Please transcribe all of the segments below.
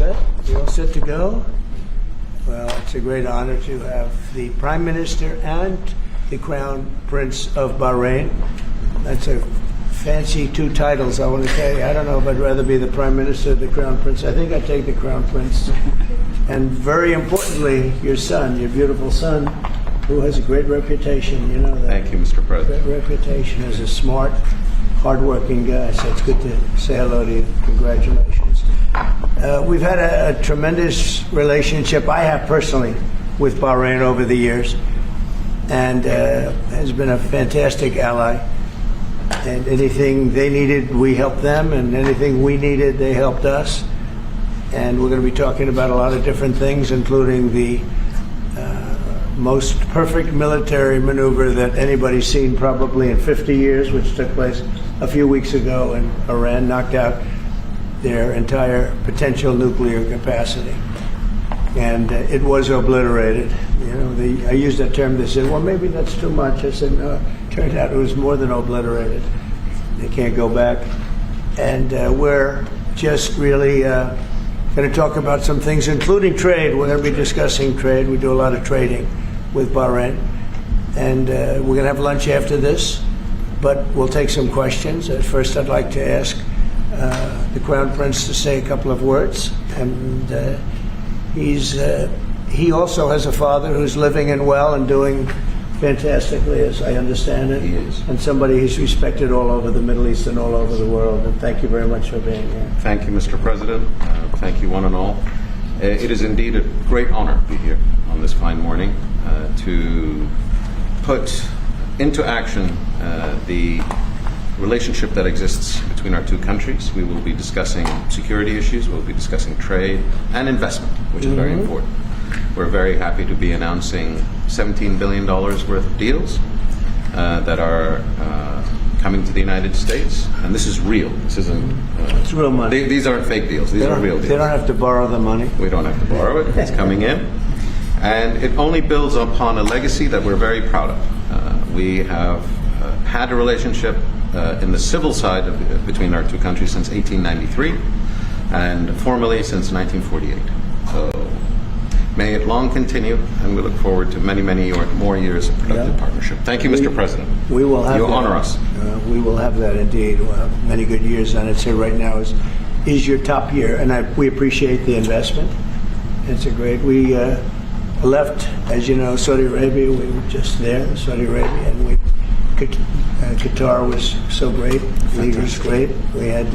set? You all set to go? Well, it's a great honor to have the Prime Minister and the Crown Prince of Bahrain. That's a fancy two titles, I want to tell you. I don't know if I'd rather be the Prime Minister or the Crown Prince. I think I'd take the Crown Prince. And very importantly, your son, your beautiful son, who has a great reputation, you know that. Thank you, Mr. President. Great reputation as a smart, hard-working guy, so it's good to say hello to you. Congratulations. We've had a tremendous relationship, I have personally, with Bahrain over the years, and has been a fantastic ally. And anything they needed, we helped them, and anything we needed, they helped us. And we're going to be talking about a lot of different things, including the most perfect military maneuver that anybody's seen probably in 50 years, which took place a few weeks ago in Iran, knocked out their entire potential nuclear capacity. And it was obliterated. You know, I used that term. They said, well, maybe that's too much. I said, no, it turned out it was more than obliterated. They can't go back. And we're just really going to talk about some things, including trade. We're going to be discussing trade. We do a lot of trading with Bahrain. And we're going to have lunch after this, but we'll take some questions. At first, I'd like to ask the Crown Prince to say a couple of words. And he also has a father who's living and well and doing fantastically, as I understand it. He is. And somebody who's respected all over the Middle East and all over the world. And thank you very much for being here. Thank you, Mr. President. Thank you, one and all. It is indeed a great honor to be here on this fine morning to put into action the relationship that exists between our two countries. We will be discussing security issues, we'll be discussing trade and investment, which is very important. We're very happy to be announcing $17 billion worth of deals that are coming to the United States, and this is real. This isn't. It's real money. These aren't fake deals. These are real deals. They don't have to borrow the money. We don't have to borrow it. It's coming in, and it only builds upon a legacy that we're very proud of. We have had a relationship in the civil side between our two countries since 1893, and formally since 1948. So may it long continue, and we look forward to many, many more years of productive partnership. Thank you, Mr. President. We will have You that. honor us. We will have that indeed. We'll have many good years, and I'd say right now is your top year, and we appreciate the investment. It's a great. We left, as you know, Saudi Arabia. We were just there, Saudi Arabia, and Qatar was so great. The leader was great. We had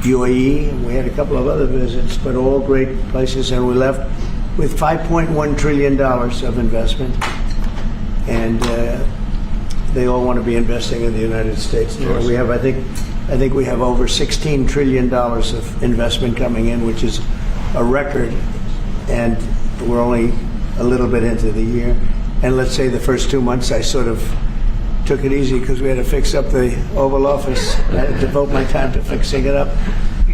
UAE, and we had a couple of other visits, but all great places, and we left with $5.1 trillion of investment, and they all want to be investing in the United States. Now, we have, I think we have over $16 trillion of investment coming in, which is a record, and we're only a little bit into the year. And let's say the first 2 months I sort of took it easy because we had to fix up the Oval Office. I had to devote my time to fixing it up,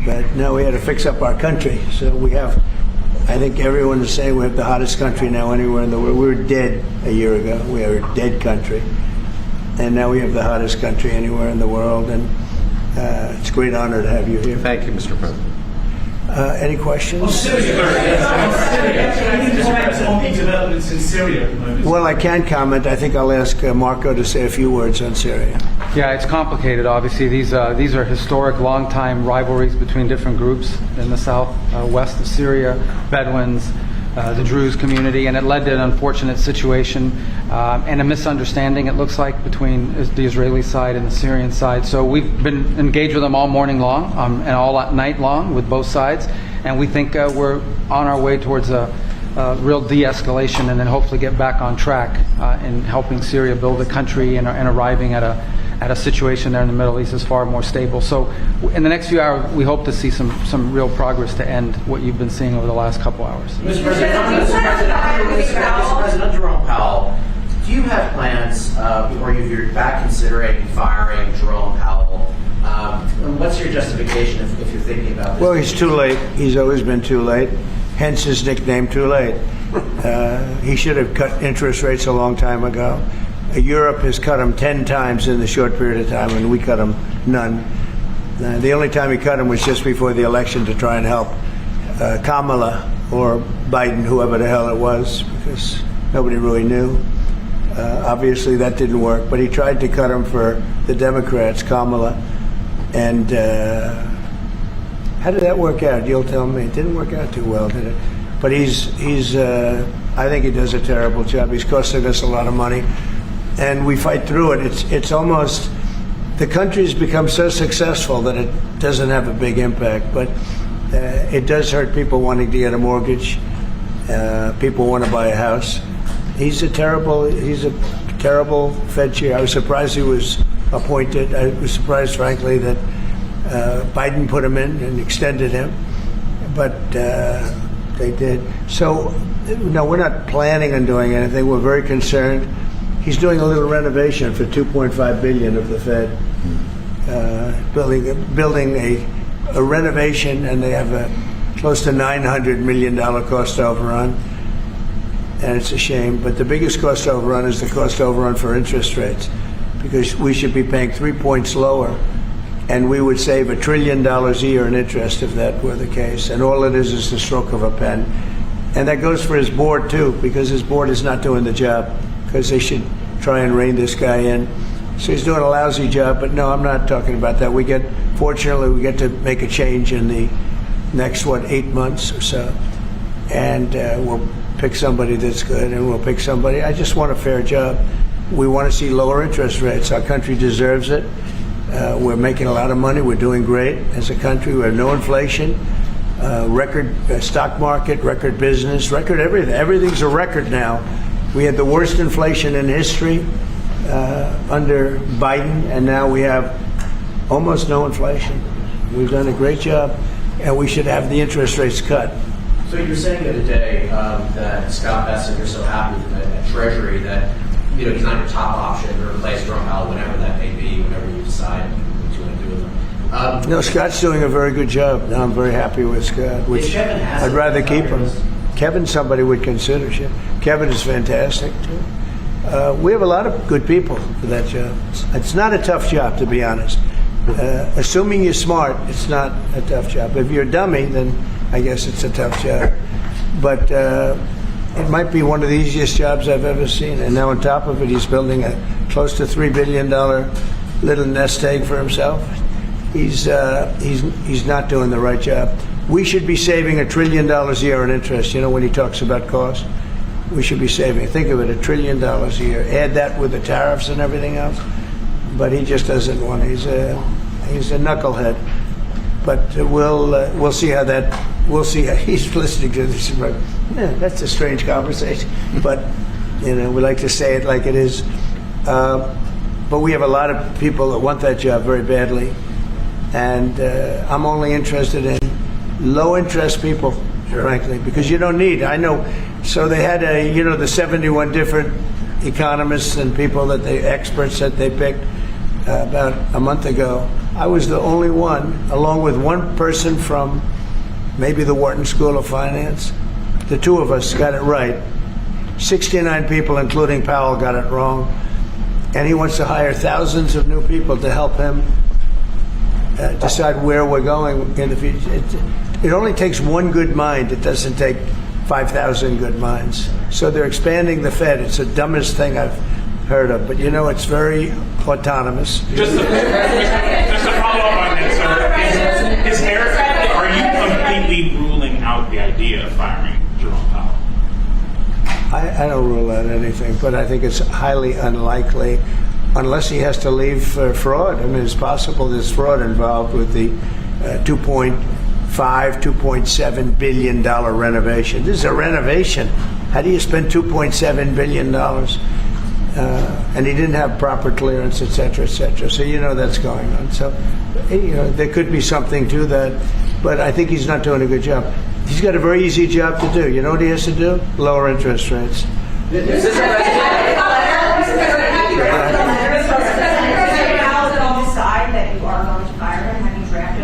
but now we had to fix up our country. So we have, I think everyone is saying we have the hottest country now anywhere in the world. We were dead a year ago. We are a dead country. And now we have the hottest country anywhere in the world. And it's a great honor to have you here. Thank you, Mr. President. Any questions? Developments in Syria at the moment. Well, I can comment. I think I'll ask Marco to say a few words on Syria. Yeah, it's complicated, obviously. These are historic, long-time rivalries between different groups in the south-west of Syria, Bedouins, the Druze community, and it led to an unfortunate situation and a misunderstanding, it looks like, between the Israeli side and the Syrian side. So we've been engaged with them all morning long and all night long with both sides, and we think we're on our way towards a real de-escalation and then hopefully get back on track in helping Syria build a country and arriving at a situation there in the Middle East is far more stable. So in the next few hours, we hope to see some real progress to end what you've been seeing over the last couple hours. Mr. President Jerome Powell, do you have plans, or you're back considering firing Jerome Powell? What's your justification if you're thinking about this? Well, he's too late. He's always been too late. Hence his nickname, Too Late. He should have cut interest rates a long time ago. Europe has cut them 10 times in the short period of time, and we cut them none. The only time he cut them was just before the election to try and help Kamala or Biden, whoever the hell it was, because nobody really knew. Obviously, that didn't work, but he tried to cut him for the Democrats, Kamala. And how did that work out? You'll tell me. It didn't work out too well, did it? But I think he does a terrible job. He's costing us a lot of money, and we fight through it. It's almost, the country's become so successful that it doesn't have a big impact, but it does hurt people wanting to get a mortgage. People want to buy a house. He's a terrible Fed chair. I was surprised he was appointed. I was surprised, frankly, that Biden put him in and extended him, but they did. So, no, we're not planning on doing anything. We're very concerned. He's doing a little renovation for $2.5 billion of the Fed, building a renovation, and they have a close to $900 million cost overrun. And it's a shame, but the biggest cost overrun is the cost overrun for interest rates, because we should be paying 3 points lower, and we would save $1 trillion a year in interest if that were the case. And all it is the stroke of a pen. And that goes for his board too, because his board is not doing the job, because they should try and rein this guy in. So he's doing a lousy job, but no, I'm not talking about that. Fortunately, we get to make a change in the next, 8 months or so. And we'll pick somebody that's good, and we'll pick somebody. I just want a fair job. We want to see lower interest rates. Our country deserves it. We're making a lot of money. We're doing great as a country. We have no inflation, record stock market, record business, record everything. Everything's a record now. We had the worst inflation in history under Biden, and now we have almost no inflation. We've done a great job, and we should have the interest rates cut. So you're saying the other day that Scott Bessent, you're so happy with the Treasury that he's not your top option to replace Jerome Powell, whenever that may be, whenever you decide what you want to do with him. No, Scott's doing a very good job. I'm very happy with Scott, which I'd rather keep him. Kevin's somebody would consider. Kevin is fantastic, too. We have a lot of good people for that job. It's not a tough job, to be honest. Assuming you're smart, it's not a tough job. If you're a dummy, then I guess it's a tough job. But it might be one of the easiest jobs I've ever seen. And now on top of it, he's building a close to $3 billion little nest egg for himself. He's not doing the right job. We should be saving $1 trillion a year in interest. When he talks about cost, we should be saving. Think of it, $1 trillion a year. Add that with the tariffs and everything else. But he just doesn't want it. He's a knucklehead. But we'll see how that. We'll see how he's listening to this. Yeah, that's a strange conversation. But we like to say it like it is. But we have a lot of people that want that job very badly, and I'm only interested in low interest people, frankly, because you don't need. I know. So they had the 71 different economists and people experts that they picked about a month ago. I was the only one, along with one person from maybe the Wharton School of Finance. The two of us got it right. 69 people, including Powell, got it wrong. And he wants to hire thousands of new people to help him decide where we're going in the future. It only takes one good mind. It doesn't take 5,000 good minds. So they're expanding the Fed. It's the dumbest thing I've heard of. But it's very autonomous. Just to follow up on that, sir, are you completely ruling out the idea of firing Jerome Powell? I don't rule out anything, but I think it's highly unlikely unless he has to leave for fraud. I mean, it's possible there's fraud involved with the $2.7 billion renovation. This is a renovation. How do you spend $2.7 billion? And he didn't have proper clearance, et cetera, et cetera. So that's going on. So there could be something to that, but I think he's not doing a good job. He's got a very easy job to do. You know what he has to do? Lower interest rates.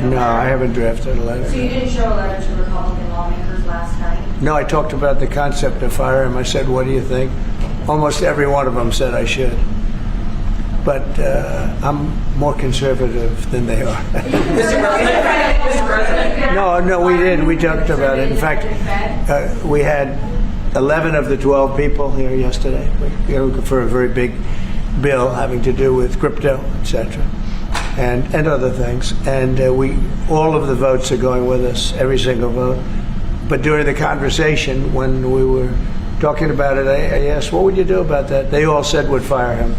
No, I haven't drafted a letter. So you didn't show a letter to Republican lawmakers last night? No, I talked about the concept of fire him. I said, what do you think? Almost every one of them said I should. but I'm more conservative than they are. Mr. President. No, we did. We talked about it. In fact, we had 11 of the 12 people here yesterday for a very big bill having to do with crypto, etc., and other things. And all of the votes are going with us, every single vote. But during the conversation, when we were talking about it, I asked, what would you do about that? They all said would fire him.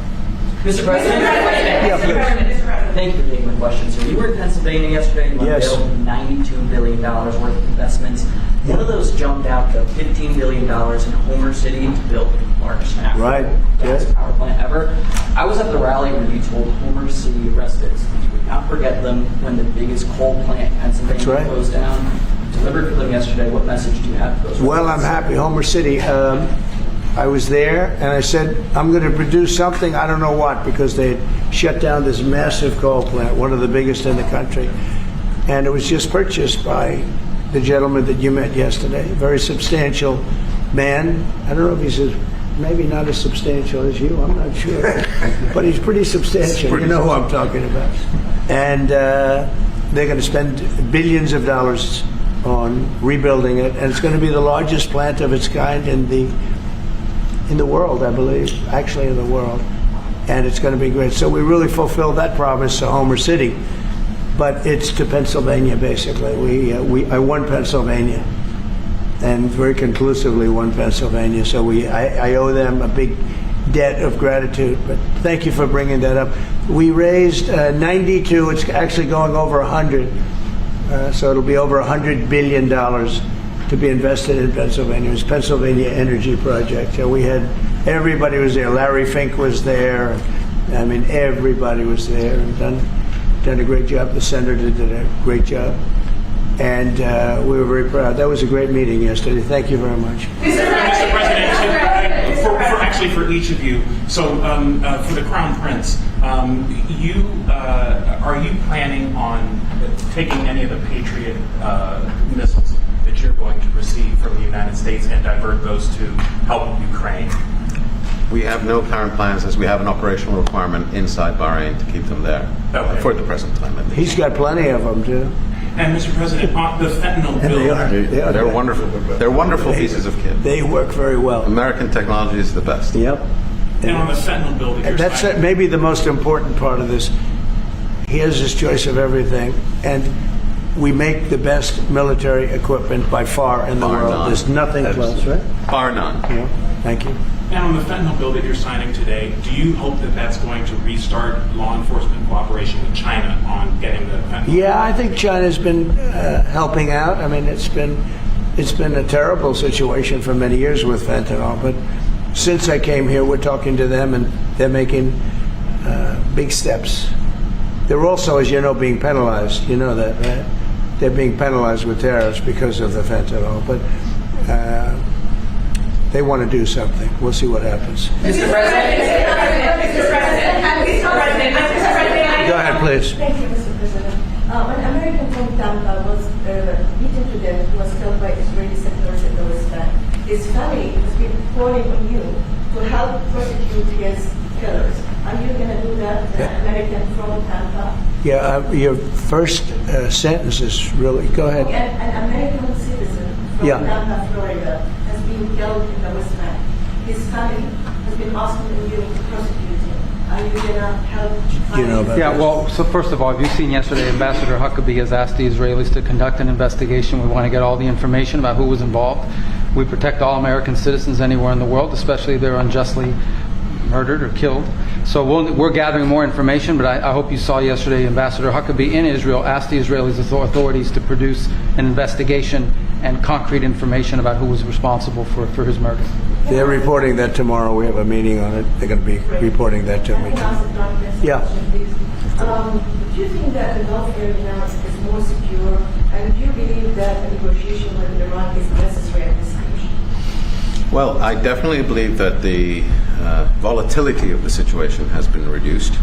Mr. President. Yeah, please. Thank you for taking my question, sir. You were in Pennsylvania yesterday. You Yes. unveiled $92 billion worth of investments. One of those jumped out to $15 billion in Homer City to build the largest natural gas power plant ever. I was at the rally when you told Homer City residents that you would not forget them when the biggest coal plant in Pennsylvania closed down. Delivered for them yesterday. What message do you have for those residents? Well, I'm happy. Homer City. I was there, and I said, I'm going to produce something, I don't know what, because they had shut down this massive coal plant, one of the biggest in the country. And it was just purchased by the gentleman that you met yesterday, a very substantial man. I don't know if he's maybe not as substantial as you, I'm not sure. But he's pretty substantial. You know who I'm talking about. And they're going to spend billions of dollars on rebuilding it, and it's going to be the largest plant of its kind in the world, I believe, actually in the world, and it's going to be great. So we really fulfilled that promise to Homer City, but it's to Pennsylvania basically. I won Pennsylvania, and very conclusively won Pennsylvania. So I owe them a big debt of gratitude. But thank you for bringing that up. We raised 92. It's actually going over 100. So it'll be over $100 billion to be invested in Pennsylvania. It was Pennsylvania Energy Project. So we had, everybody was there. Larry Fink was there. I mean, everybody was there and done a great job. The senator did a great job. And we were very proud. That was a great meeting yesterday. Thank you very much. Mr. President, for each of you, so for the Crown Prince, are you planning on taking any of the Patriot missiles that you're going to receive from the United States and divert those to help Ukraine? We have no current plans, as we have an operational requirement inside Bahrain to keep them there for the present time, at least. He's got plenty of them, too. And Mr. President, on the fentanyl bill, They're wonderful. They're wonderful pieces of kit. They work very well. American technology is the best. Yep. and on the fentanyl bill that you're That's signing. maybe the most important part of this. He has his choice of everything, and we make the best military equipment by far in the Bar world. none. There's nothing close, right? Bar none. Yeah. Thank you. And on the fentanyl bill that you're signing today, do you hope that that's going to restart law enforcement cooperation with China on getting the fentanyl? Yeah, I think China's been helping out. I mean, it's been a terrible situation for many years with fentanyl, but since I came here, we're talking to them, and they're making big steps. They're also, as you know, being penalized. You know that, right? They're being penalized with tariffs because of the fentanyl, but they want to do something. We'll see what happens. Mr. President. Go ahead, please. Thank you, Mr. President. An American from Tampa was beaten to death, who was killed by Israeli settlers in the West Bank. His family has been calling on you to help prosecute his killers. Are you going to do that, an American from Tampa? Yeah, your first sentence is really. Go ahead. An American citizen from Tampa, Florida, has been killed in the West Bank. His family has been asking you to prosecute him. Are you going to help? You know about Yeah, well, so first of all, if you've seen yesterday, Ambassador Huckabee has asked the Israelis to conduct an investigation. We want to get all the information about who was involved. We protect all American citizens anywhere in the world, especially if they're unjustly murdered or killed. So we're gathering more information, but I hope you saw yesterday Ambassador Huckabee in Israel asked the Israeli authorities to produce an investigation and concrete information about who was responsible for his murder. They're reporting that tomorrow. We have a meeting on it. They're going to be reporting that to me. Yeah. Do you think that the Gulf area now is more secure? And do you believe that a negotiation with Iran is necessary at this stage? Well, I definitely believe that the volatility of the situation has been reduced.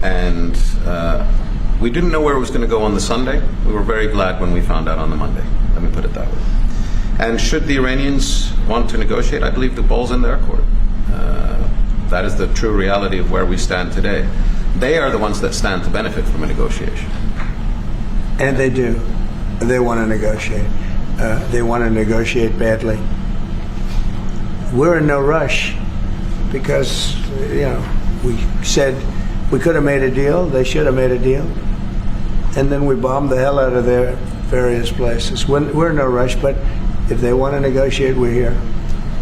And we didn't know where it was going to go on the Sunday. We were very glad when we found out on the Monday. Let me put it that way. And should the Iranians want to negotiate, I believe the ball's in their court. That is the true reality of where we stand today. They are the ones that stand to benefit from a negotiation. And they do. They want to negotiate. They want to negotiate badly. We're in no rush because, we said we could have made a deal. They should have made a deal. And then we bombed the hell out of their various places. We're in no rush, but if they want to negotiate, we're here.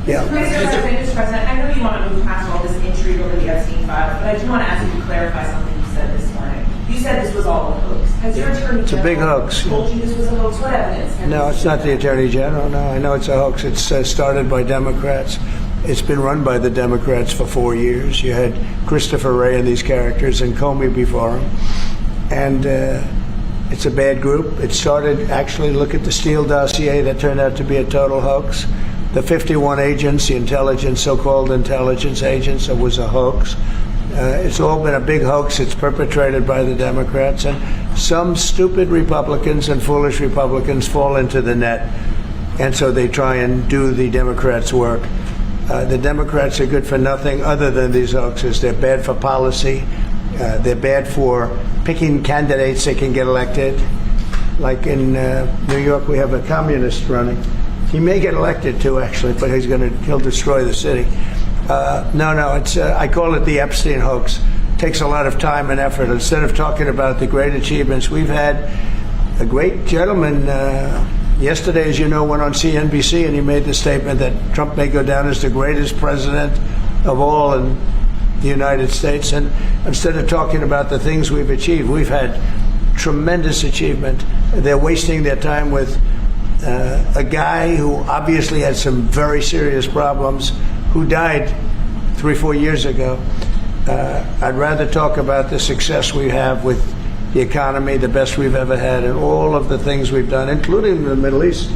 Yeah. Mr. President, I know you want to move past all this intrigue over the Epstein file, but I do want to ask you to clarify something you said this morning. You said this was all a hoax. Has your attorney It's a big hoax. told you this was a hoax? What evidence? No, it's not the Attorney General. No, I know it's a hoax. It's started by Democrats. It's been run by the Democrats for 4 years. You had Christopher Wray and these characters and Comey before him. And it's a bad group. It started, actually, look at the Steele dossier that turned out to be a total hoax. The 51 agents, the intelligence, so-called intelligence agents, it was a hoax. It's all been a big hoax. It's perpetrated by the Democrats. And some stupid Republicans and foolish Republicans fall into the net. And so they try and do the Democrats' work. The Democrats are good for nothing other than these hoaxes. They're bad for policy. They're bad for picking candidates that can get elected. Like in New York, we have a communist running. He may get elected too, actually, but he'll destroy the city. It's I call it the Epstein hoax. It takes a lot of time and effort. Instead of talking about the great achievements, we've had a great gentleman. Yesterday, as you know, went on CNBC and he made the statement that Trump may go down as the greatest president of all in the United States. And instead of talking about the things we've achieved, we've had tremendous achievement. They're wasting their time with a guy who obviously had some very serious problems, who died 3-4 years ago. I'd rather talk about the success we have with the economy, the best we've ever had, and all of the things we've done, including the Middle East.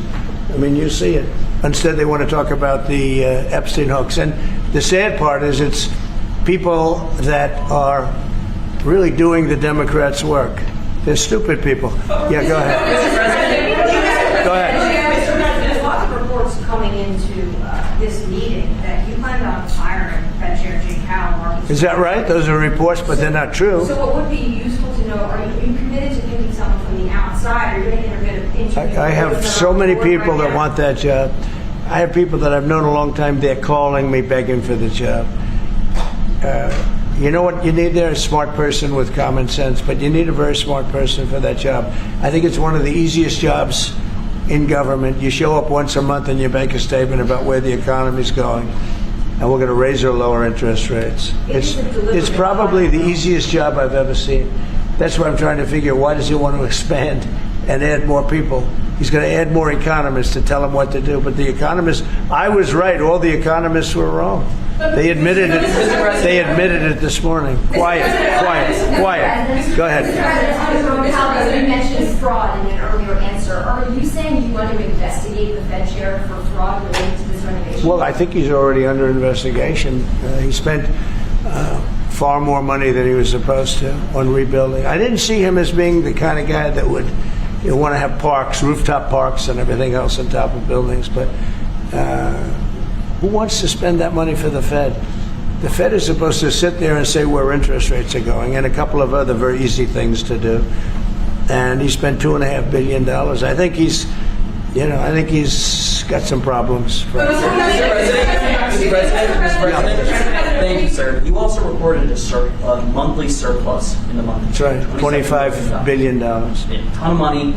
I mean, you see it. Instead, they want to talk about the Epstein hoax. And the sad part is it's people that are really doing the Democrats' work. They're stupid people. Yeah, go ahead. Go ahead. There's lots of reports coming into this meeting that you planned on firing Fed Chair Jay Powell. Is that right? Those are reports, but they're not true. So what would be useful to know, are you committed to picking someone from the outside, or are you going to interview? I have so many people that want that job. I have people that I've known a long time. They're calling me, begging for the job. You know what you need there? A smart person with common sense, but you need a very smart person for that job. I think it's one of the easiest jobs in government. You show up once a month and you make a statement about where the economy's going, and we're going to raise or lower interest rates. It's probably the easiest job I've ever seen. That's what I'm trying to figure. Why does he want to expand and add more people? He's going to add more economists to tell him what to do. But the economists, I was right. All the economists were wrong. They admitted it. They admitted it this morning. Quiet. Go ahead. You mentioned fraud in an earlier answer. Are you saying you want to investigate the Fed chair for fraud related to this renovation? Well, I think he's already under investigation. He spent far more money than he was supposed to on rebuilding. I didn't see him as being the kind of guy that would want to have parks, rooftop parks, and everything else on top of buildings. But who wants to spend that money for the Fed? The Fed is supposed to sit there and say where interest rates are going, and a couple of other very easy things to do. And he spent $2.5 billion. I think he's got some problems. Mr. President, thank you, sir. You also reported a monthly surplus in the month. That's right, $25 billion. A ton of money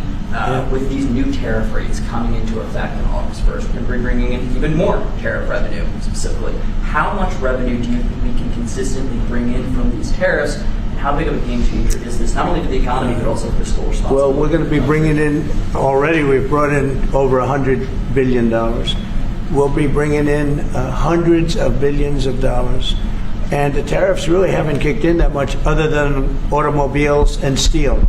with these new tariff rates coming into effect on August 1st. And bringing in even more tariff revenue, specifically. How much revenue do you think we can consistently bring in from these tariffs? And how big of a game changer is this, not only for the economy, but also for fiscal responsibility? Well, we're going to be bringing in, already we've brought in over $100 billion. We'll be bringing in hundreds of billions of dollars. And the tariffs really haven't kicked in that much other than automobiles and steel.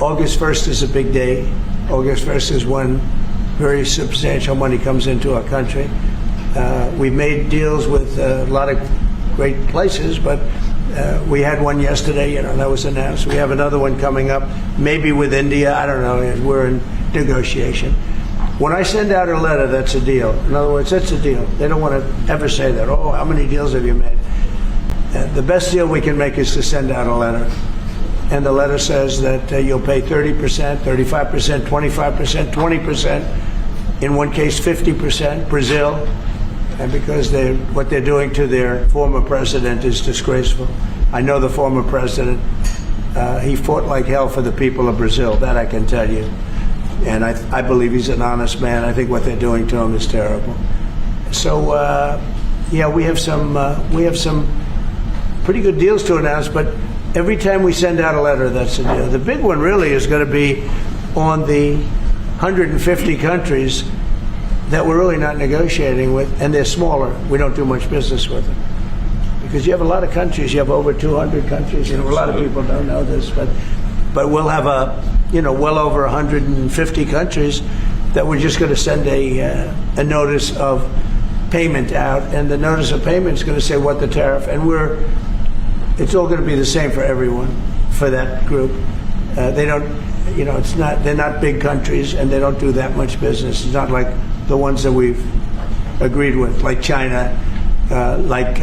August 1st is a big day. August 1st is when very substantial money comes into our country. We've made deals with a lot of great places, but we had one yesterday, that was announced. We have another one coming up, maybe with India. I don't know. We're in negotiation. When I send out a letter, that's a deal. In other words, that's a deal. They don't want to ever say that. Oh, how many deals have you made? The best deal we can make is to send out a letter. And the letter says that you'll pay 30%, 35%, 25%, 20%, in one case 50%, Brazil. And because what they're doing to their former president is disgraceful. I know the former president. He fought like hell for the people of Brazil, that I can tell you. And I believe he's an honest man. I think what they're doing to him is terrible. So, yeah, we have some pretty good deals to announce, but every time we send out a letter, that's a deal. The big one really is going to be on the 150 countries that we're really not negotiating with, and they're smaller. We don't do much business with them. Because you have a lot of countries, you have over 200 countries, and a lot of people don't know this, but we'll have well over 150 countries that we're just going to send a notice of payment out, and the notice of payment is going to say what the tariff, and it's all going to be the same for everyone, for that group. They don't, they're not big countries, and they don't do that much business. It's not like the ones that we've agreed with, like China, like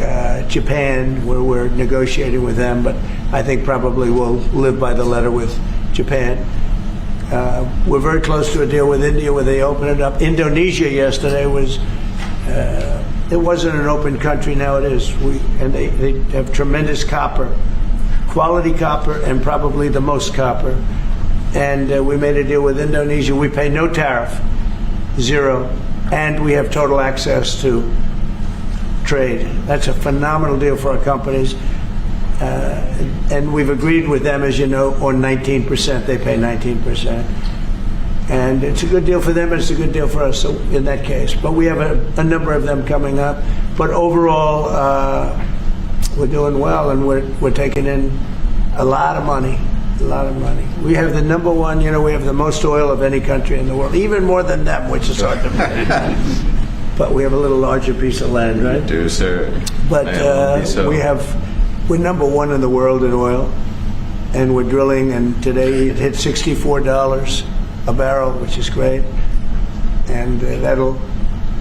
Japan, where we're negotiating with them, but I think probably we'll live by the letter with Japan. We're very close to a deal with India where they open it up. Indonesia yesterday was, it wasn't an open country, now it is. And they have tremendous copper, quality copper, and probably the most copper. And we made a deal with Indonesia. We pay no tariff, zero, and we have total access to trade. That's a phenomenal deal for our companies. And we've agreed with them, as you know, on 19%. They pay 19%. And it's a good deal for them, and it's a good deal for us in that case. But we have a number of them coming up. But overall, we're doing well, and we're taking in a lot of money, a lot of money. We have the number one, we have the most oil of any country in the world, even more than them, which is hard to believe. But we have a little larger piece of land, right? We do, sir. But we're number one in the world in oil, and we're drilling, and today it hit $64 a barrel, which is great. And that'll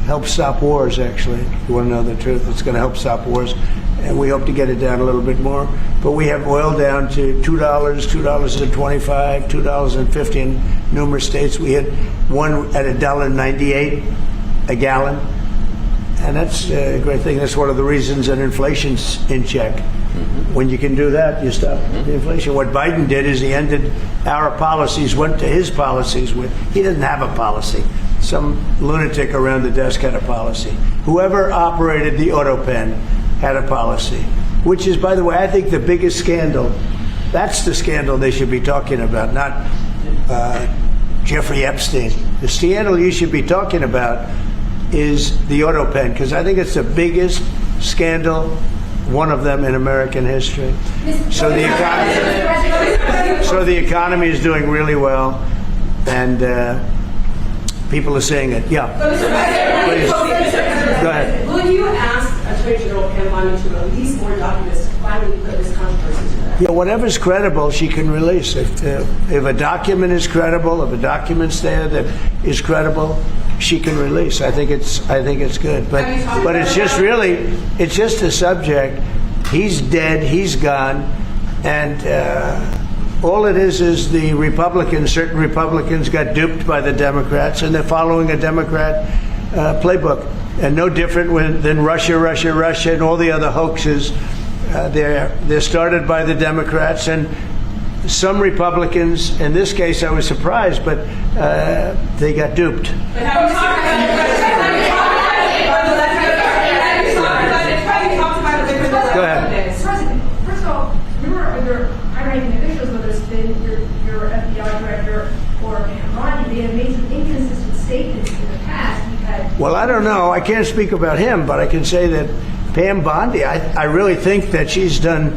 help stop wars, actually. If you want to know the truth, it's going to help stop wars. And we hope to get it down a little bit more. But we have oil down to $2, $2.25, $2.50 in numerous states. We had one at $1.98 a gallon. And that's a great thing. That's one of the reasons that inflation's in check. When you can do that, you stop the inflation. What Biden did is he ended our policies, went to his policies. He didn't have a policy. Some lunatic around the desk had a policy. Whoever operated the auto pen had a policy, which is, by the way, I think the biggest scandal. That's the scandal they should be talking about, not Jeffrey Epstein. The scandal you should be talking about is the auto pen, because I think it's the biggest scandal, one of them in American history. So the economy is doing really well, and people are saying it. Yeah. Please. Go ahead. Will you ask Attorney General Pam Bondi to release more documents to finally put this controversy to rest? Yeah, whatever's credible, she can release. If a document is credible, if a document's there that is credible, she can release. I think it's good. But it's just a subject. He's dead. He's gone, and all it is the certain Republicans got duped by the Democrats, and they're following a Democrat playbook, and no different than Russia, and all the other hoaxes. They're started by the Democrats, and some Republicans, in this case I was surprised, but they got duped. Go ahead. First of all, you were under high-ranking officials, whether it's been your FBI director or Pam Bondi, they have made some inconsistent statements in the past. Well, I don't know. I can't speak about him, but I can say that Pam Bondi, I really think that she's done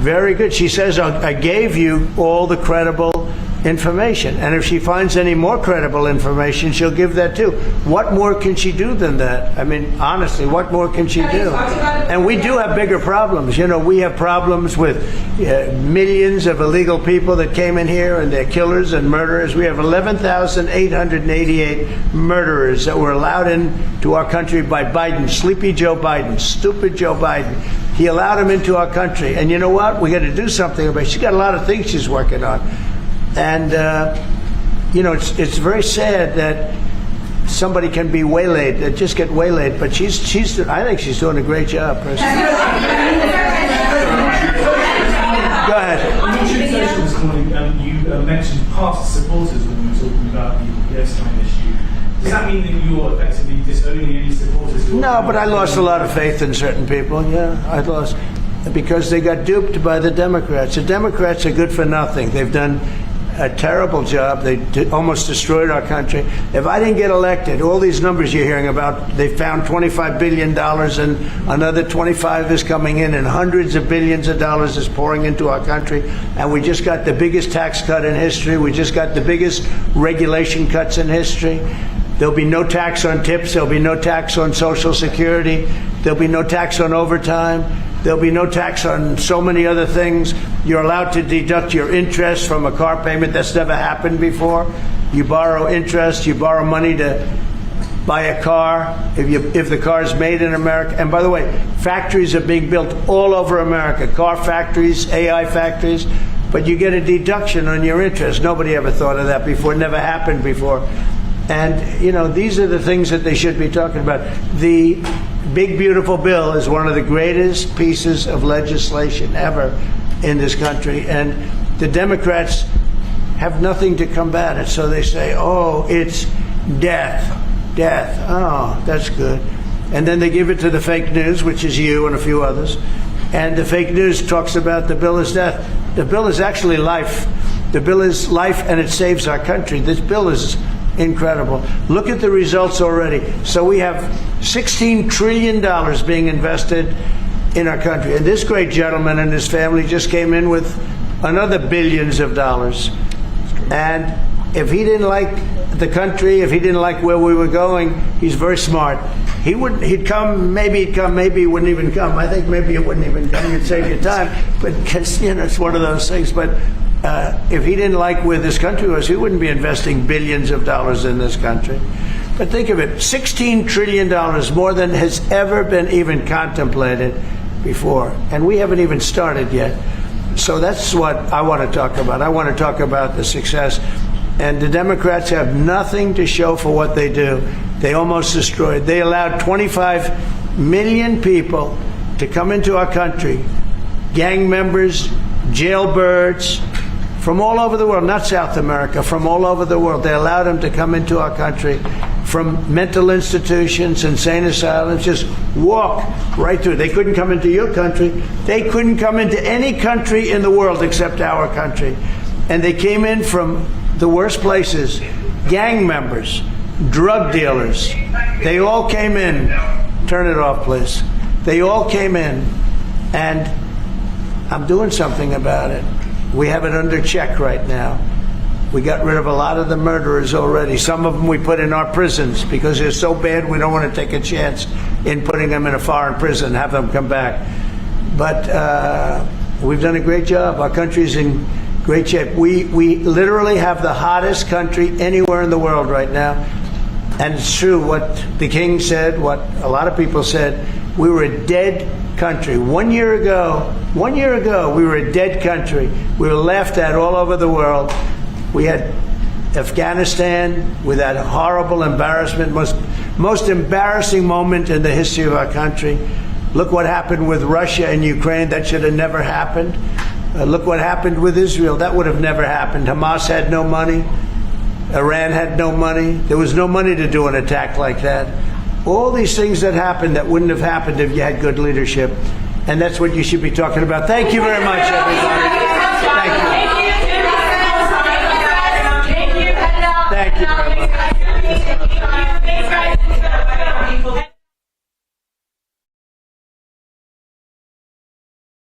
very good. She says, I gave you all the credible information. And if she finds any more credible information, she'll give that too. What more can she do than that? I mean, honestly, what more can she do? And we do have bigger problems. You know, we have problems with millions of illegal people that came in here, and they're killers and murderers. We have 11,888 murderers that were allowed into our country by Biden, sleepy Joe Biden, stupid Joe Biden. He allowed them into our country. And you know what? We got to do something about it. She's got a lot of things she's working on. And, you know, it's very sad that somebody can be waylaid, that just get waylaid. But I think she's doing a great job, personally. Go ahead. On your Tube Social this morning, you mentioned past supporters when we were talking about the Epstein issue. Does that mean that you're effectively disowning any supporters? No, but I lost a lot of faith in certain people. Yeah, I lost because they got duped by the Democrats. The Democrats are good for nothing. They've done a terrible job. They almost destroyed our country. If I didn't get elected, all these numbers you're hearing about, they found $25 billion and another 25 is coming in, and hundreds of billions of dollars is pouring into our country. And we just got the biggest tax cut in history. We just got the biggest regulation cuts in history. There'll be no tax on tips. There'll be no tax on Social Security. There'll be no tax on overtime. There'll be no tax on so many other things. You're allowed to deduct your interest from a car payment. That's never happened before. You borrow interest. You borrow money to buy a car if the car is made in America. And by the way, factories are being built all over America. Car factories, AI factories. But you get a deduction on your interest. Nobody ever thought of that before. It never happened before. And, you know, these are the things that they should be talking about. The Big Beautiful Bill is one of the greatest pieces of legislation ever in this country. And the Democrats have nothing to combat it. So they say, oh, it's death. Death. Oh, that's good. And then they give it to the fake news, which is you and a few others. And the fake news talks about the bill is death. The bill is actually life. The bill is life, and it saves our country. This bill is incredible. Look at the results already. So we have $16 trillion being invested in our country. And this great gentleman and his family just came in with another billions of dollars. And if he didn't like the country, if he didn't like where we were going, he's very smart. He'd come, maybe he wouldn't even come. I think maybe it wouldn't even come. You'd save your time. But, you know, it's one of those things. But if he didn't like where this country was, he wouldn't be investing billions of dollars in this country. But think of it, $16 trillion, more than has ever been even contemplated before. And we haven't even started yet. So that's what I want to talk about. I want to talk about the success. And the Democrats have nothing to show for what they do. They almost destroyed. They allowed 25 million people to come into our country, gang members, jailbirds, from all over the world, not South America, from all over the world. They allowed them to come into our country from mental institutions, insane asylums, just walk right through. They couldn't come into your country. They couldn't come into any country in the world except our country. And they came in from the worst places, gang members, drug dealers. They all came in. Turn it off, please. They all came in, and I'm doing something about it. We have it under check right now. We got rid of a lot of the murderers already. Some of them we put in our prisons because they're so bad we don't want to take a chance in putting them in a foreign prison and have them come back. But we've done a great job. Our country's in great shape. We literally have the hottest country anywhere in the world right now. And it's true what the king said, what a lot of people said. We were a dead country. 1 year ago, we were a dead country. We were laughed at all over the world. We had Afghanistan with that horrible embarrassment, most embarrassing moment in the history of our country. Look what happened with Russia and Ukraine. That should have never happened. Look what happened with Israel. That would have never happened. Hamas had no money. Iran had no money. There was no money to do an attack like that. All these things that happened that wouldn't have happened if you had good leadership. And that's what you should be talking about. Thank you very much, everybody. Thank you.